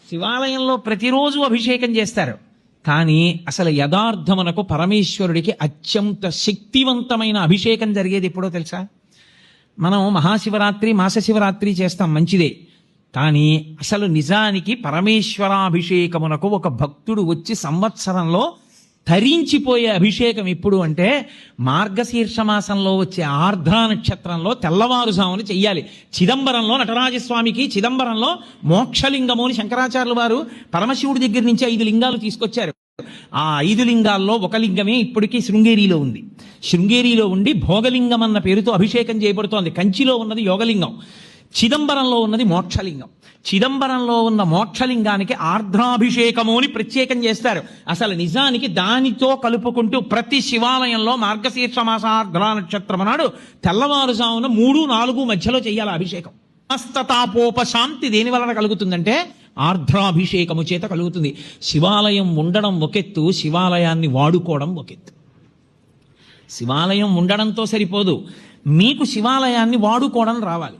శివాలయంలో ప్రతిరోజు అభిషేకం చేస్తారు. కానీ అసలు యథార్థమునకు పరమేశ్వరుడికి అత్యంత శక్తివంతమైన అభిషేకం జరిగేది ఎప్పుడో తెలుసా? మనం మహాశివరాత్రి మాసశివరాత్రి చేస్తాం, మంచిదే. కానీ అసలు నిజానికి పరమేశ్వరాభిషేకమునకు ఒక భక్తుడు వచ్చి సంవత్సరంలో తరించిపోయే అభిషేకం ఎప్పుడు అంటే మార్గశీర్ష మాసంలో వచ్చే ఆర్ద్రా నక్షత్రంలో తెల్లవారుజామున చెయ్యాలి. చిదంబరంలో నటరాజస్వామికి చిదంబరంలో మోక్షలింగము అని శంకరాచార్యులు వారు పరమశివుడి దగ్గర నుంచి 5 లింగాలు తీసుకొచ్చారు. ఆ 5 లింగాల్లో ఒక లింగమే ఇప్పటికీ శృంగేరిలో ఉంది. శృంగేరిలో ఉండి భోగలింగం అన్న పేరుతో అభిషేకం చేయబడుతోంది. కంచిలో ఉన్నది యోగలింగం, చిదంబరంలో ఉన్నది మోక్షలింగం. చిదంబరంలో ఉన్న మోక్షలింగానికి ఆర్ద్రాభిషేకము అని ప్రత్యేకం చేస్తారు. అసలు నిజానికి దానితో కలుపుకుంటూ ప్రతి శివాలయంలో మార్గశీర్ష మాస ఆర్ద్రా నక్షత్రం నాడు తెల్లవారుజామున 3-4 మధ్యలో చెయ్యాలి అభిషేకం. సమస్తతాపోపశాంతి దేని వలన కలుగుతుందంటే ఆర్ద్రాభిషేకము చేత కలుగుతుంది. శివాలయం ఉండడం ఒకెత్తు, శివాలయాన్ని వాడుకోవడం ఒకెత్తు. శివాలయం ఉండడంతో సరిపోదు, మీకు శివాలయాన్ని వాడుకోవడం రావాలి.